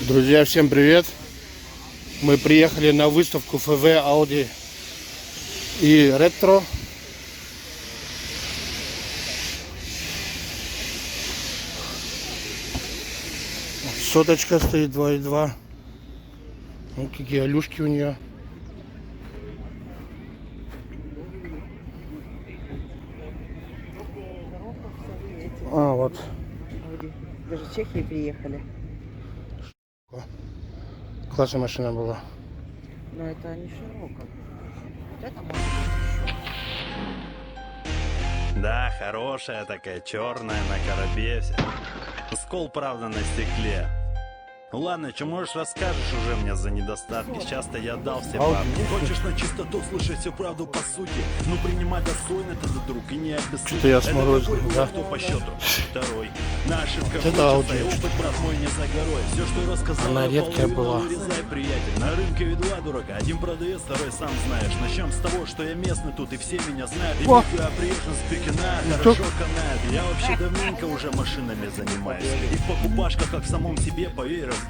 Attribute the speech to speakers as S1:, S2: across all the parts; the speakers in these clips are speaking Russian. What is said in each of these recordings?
S1: Друзья, всем привет! Мы приехали на выставку FV, Audi и Ретро. Соточка стоит 2.2. Вот какие алюшки у нее. А, вот.
S2: Даже в Чехии приехали.
S1: Классная машина была.
S2: Но это не широко. Вот это может быть.
S3: Да, хорошая такая, черная, на коробе вся. Скол, правда, на стекле. Ну ладно, что можешь, расскажешь уже мне за недостатки. Сейчас-то я дал все бабки.
S4: Хочешь на чистоту слышать всю правду по сути? Ну принимай достойно ты за друг и не обессудь.
S1: Что-то я сморозил, да?
S4: Кто по счету? Второй. На ошибках
S1: Это
S4: учится,
S1: Audi.
S4: и опыт, брат мой, не за горой. Все, что рассказал,
S1: Она
S4: я
S1: редкая
S4: половину
S1: была.
S4: вырезай, приятель. На рынке ведь два дурака. Один продавец, второй сам знаешь. Начнем с того, что я местный тут, и все меня знают. И
S1: О!
S4: я приезжен с Пекина, хорошо канает. Я вообще давненько уже машинами занимаюсь. И в покупашках, как в самом себе, поверь, разбираюсь.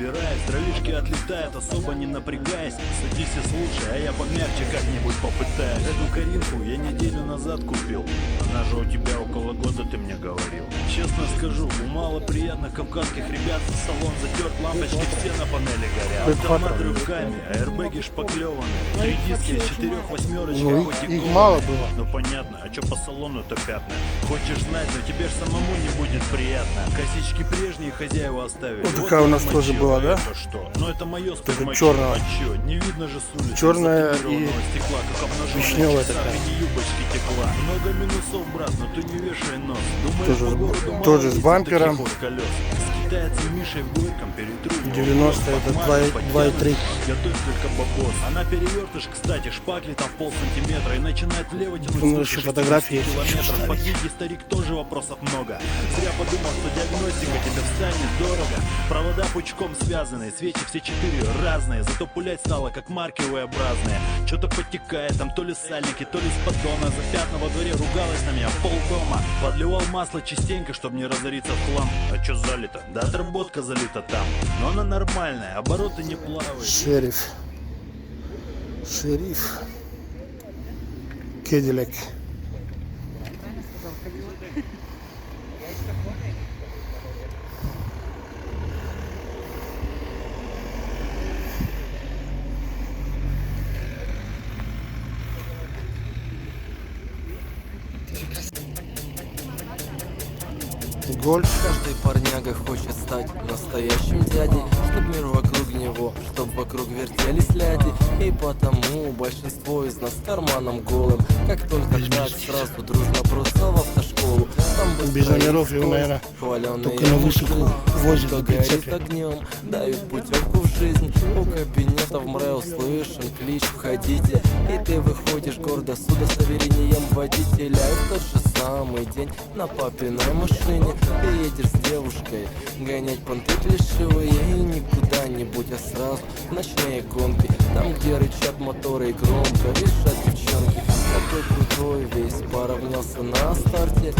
S4: Дровишки отлетают, особо не напрягаясь. Садись и слушай, а я помягче как-нибудь попытаюсь. Эту Каринку я неделю назад купил. Она же у тебя около года, ты мне говорил. Честно скажу, у мало приятных кавказских ребят. Салон затерт, лампочки все на панели горят. Автомат рывками, аэрбэги шпаклеваны. 3 диски, 4 восьмерочки,
S1: Ну,
S4: хоть и
S1: их
S4: голые.
S1: мало было.
S4: Ну понятно, а чё по салону-то пятна? Хочешь знать, но тебе ж самому не будет приятно. Косички прежние хозяева оставили.
S1: Вот такая у нас
S4: вам
S1: тоже
S4: мочё,
S1: была,
S4: а
S1: да?
S4: это что? Ну это мое спермачо.
S1: чёрного.
S4: А чё? Не видно же с улицы.
S1: Чёрная
S4: затонированного
S1: и
S4: стекла, как обнажённая
S1: вишневая
S4: часа
S1: такая.
S4: в мини юбочки текла. Много минусов, брат, но ты не вешай нос. Думаешь,
S1: Тоже
S4: по
S1: с-
S4: городу мало
S1: тоже с
S4: ездит
S1: бампером.
S4: таких вот колес? С китайцем Мишей в Горьком перетру.
S1: 90 это 2.3.
S4: Готовь только бабос. Она перевертыш, кстати, шпакли там в полсантиметра и начинает влево тянуть.
S1: Ну,
S4: свыше
S1: еще фотографии
S4: 60
S1: есть,
S4: километров.
S1: еще
S4: Под деньги, старик, тоже вопросов много. Зря подумал, что диагностика тебе встанет дорого. Провода пучком связаны, свечи все 4 разные. Зато пулять стало как марки V-образные. Что-то подтекает, там то ли сальники, то ли с поддона. За пятна во дворе ругалась на меня полдома. Подливал масло частенько, чтобы не разориться в хлам. А чё залито? Да отработка залита там. Но она нормальная, обороты не плавают.
S1: Шериф. Кедилек. Гольф.
S5: Каждый парняга хочет стать настоящим дядей, чтоб мир вокруг него, чтоб вокруг вертелись ляди. И потому большинство из нас с карманом голым. Как только так, сразу дружно бросил в автошколу. Там быстро
S1: Без номеров
S5: и
S1: его,
S5: скоро
S1: наверное,
S5: хваленые
S1: только на высоту
S5: мужики,
S1: возят
S5: что
S1: на
S5: горит
S1: прицепе.
S5: огнем, дают путевку в жизнь. У кабинетов МРЭО слышен клич «Входите». И ты выходишь гордо с удостоверением водителя. И в тот же самый день на папиной машине ты едешь с девушкой гонять понты плешивые. И не куда-нибудь, а сразу в ночные гонки, там, где рычат моторы и громко визжат девчонки. Такой крутой весь поравнялся на старте.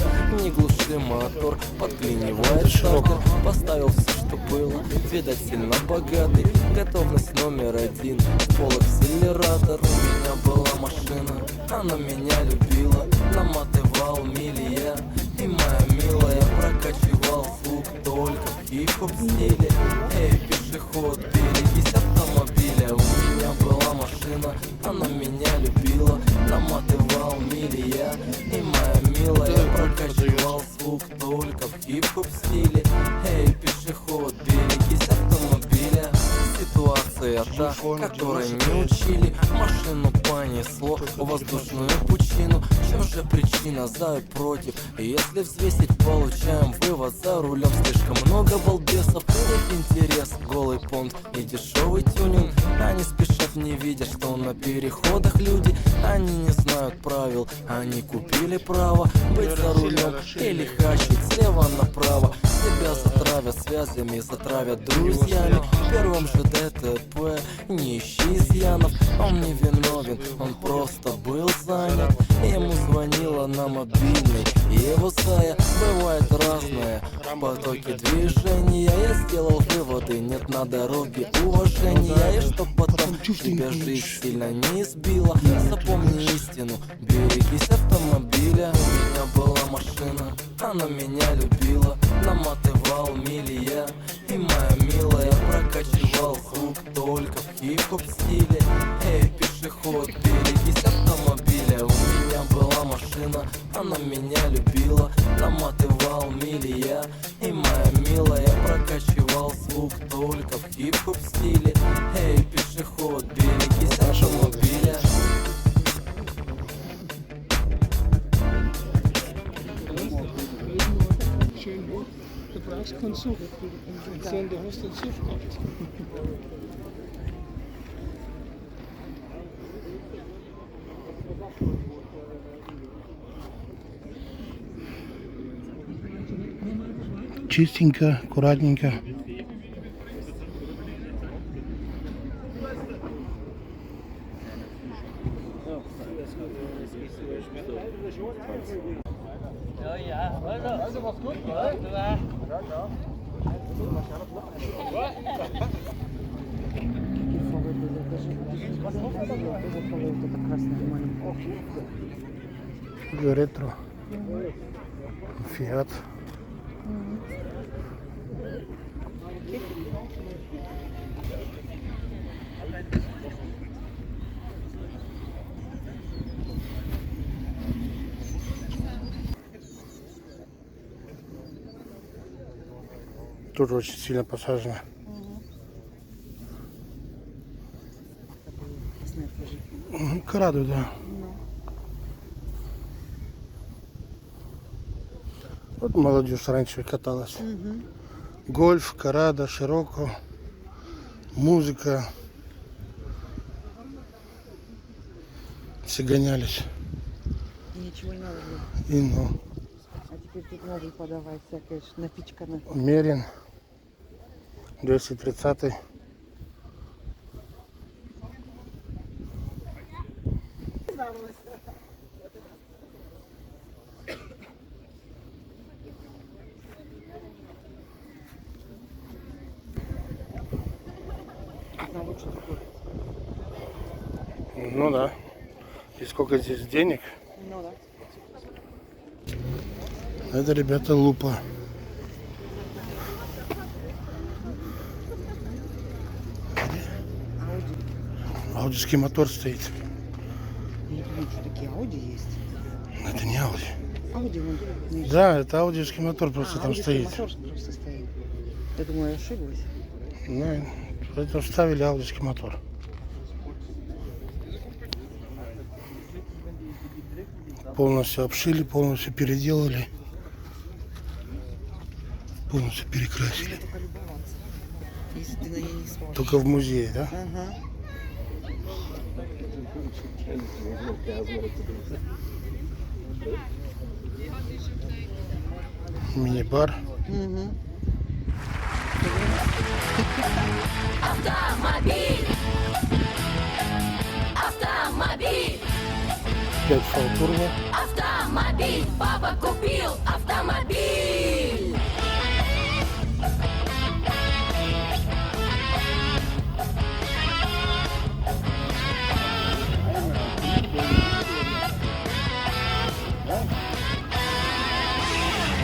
S5: Не глуши мотор, подклинивает стартер. Поставил все, что было, видать, сильно богатый. Готовность номер 1, пол акселератор. У меня была машина, она меня любила. Наматывал милия, и моя милая прокачивал звук только в хип-хоп стиле. Эй, пешеход, берегись автомобиля. У меня была машина, она меня любила. Наматывал милия, и моя милая прокачивал звук только в хип-хоп стиле. Эй, пешеход, берегись автомобиля. Ситуация та, которой не учили. Машину понесло в воздушную пучину. Чем же причина за и против? Если взвесить, получаем вывод: за рулем слишком много балбесов. Их интерес, голый понт и дешевый тюнинг. Они спешат, не видя, что на переходах люди. Они не знают правил, они купили право быть за рулем или хачить слева направо. Тебя затравят связями, затравят друзьями. В первом же ДТП не ищи изъянов. Он не виновен, он просто был занят. Ему звонила на мобильный и его стая бывает разная. В потоке движения я сделал выводы. Нет на дороге уважения. И чтоб потом тебя жизнь сильно не избила, запомни истину, берегись автомобиля. У меня была машина, она меня любила. Наматывал мили я, и моя милая прокачивал звук только в хип-хоп стиле. Эй, пешеход, берегись автомобиля. У меня была машина, она меня любила. Наматывал мили я, и моя милая прокачивал звук только в хип-хоп стиле. Эй, пешеход, берегись автомобиля.
S1: Чистенько, аккуратненько. Ретро. Фиат. Тут очень сильно посажено. Караду, да. Вот молодежь раньше каталась. Гольф, карада, широко, музыка. Все гонялись.
S2: Ничего не надо было.
S1: И ну,
S2: А теперь тут новый подавай, всякое напичкано.
S1: Мерин, 230. Ну да. И сколько здесь денег?
S2: Ну да.
S1: Это, ребята, лупа. Аудиский мотор стоит.
S2: Я не думаю, что такие Ауди есть.
S1: Это не Ауди.
S2: Ауди вон.
S1: Да, это аудиевский мотор просто там стоит.
S2: Мотор просто стоит. Я думаю, я ошиблась.
S1: Ну, это вставили аудиевский мотор. Полностью обшили, полностью переделали. Полностью перекрасили.
S2: Только любоваться. Если ты на ней не сможешь.
S1: Только в музее, да?
S2: Ага.
S1: Мини-бар.
S2: Угу.
S6: Автомобиль! Автомобиль!
S1: 5 фалтурно.
S6: Автомобиль! Папа купил автомобиль!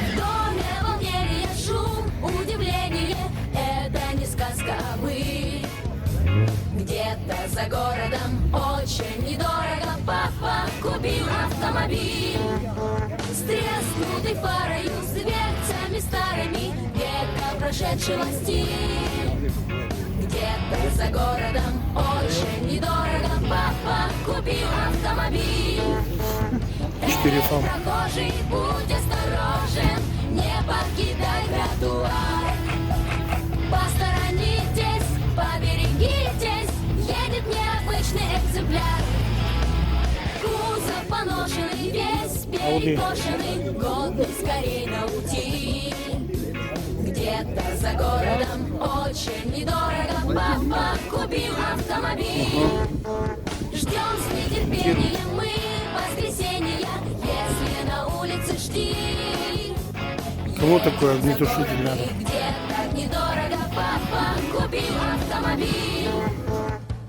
S6: В доме волнение, шум, удивление. Это не сказка, а быль. Где-то за городом очень недорого папа купил автомобиль. С треснутой фарою, с дверцами старыми, века прошедшего стиль. Где-то за городом очень недорого папа купил автомобиль.
S1: 4 фам.
S6: Прохожий, будь осторожен, не покидай тротуар. Посторонитесь, поберегитесь, едет необычный экземпляр. Кузов поношенный, весь перекошенный, годный скорей на утиль. Где-то за городом очень недорого папа купил автомобиль. Ждем с нетерпением мы воскресенья, если на улице штиль.
S1: Кому такой огнетушитель надо?
S6: Где так недорого папа купил автомобиль.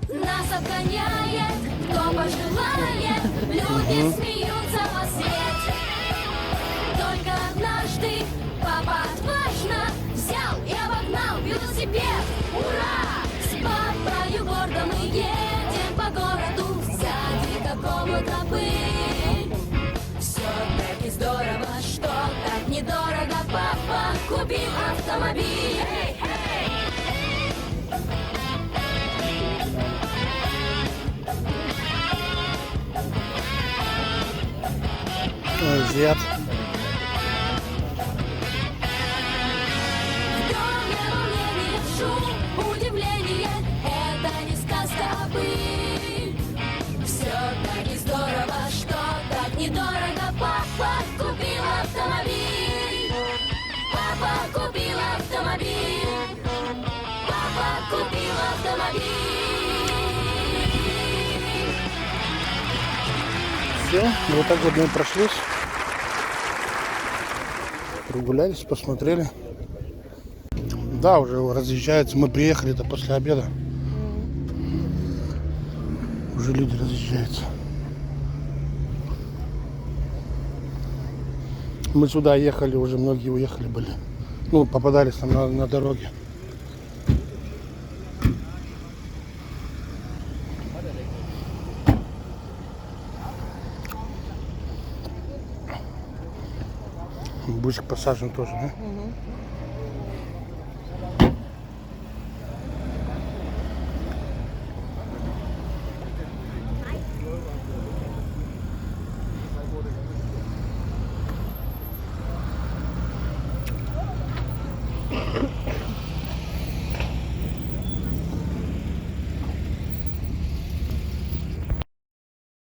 S6: Нас обгоняет, кто пожелает, люди смеются во свет. Только однажды папа отважно взял и обогнал велосипед. Ура! С папою гордо мы едем по городу, сзади какому-то пыль. Все так и здорово, что так недорого папа купил автомобиль. Эй, эй!
S1: Азиат.
S6: В доме волнение, шум, удивление, это не сказка, а быль. Все так и здорово, что так недорого папа купил автомобиль. Папа купил автомобиль. Папа купил автомобиль.
S1: Все, вот так вот мы прошлись. Прогулялись, посмотрели. Да, уже разъезжаются. Мы приехали-то после обеда. Уже люди разъезжаются. Мы сюда ехали, уже многие уехали были. Ну, попадались там на дороге. Бусик посажен тоже, да?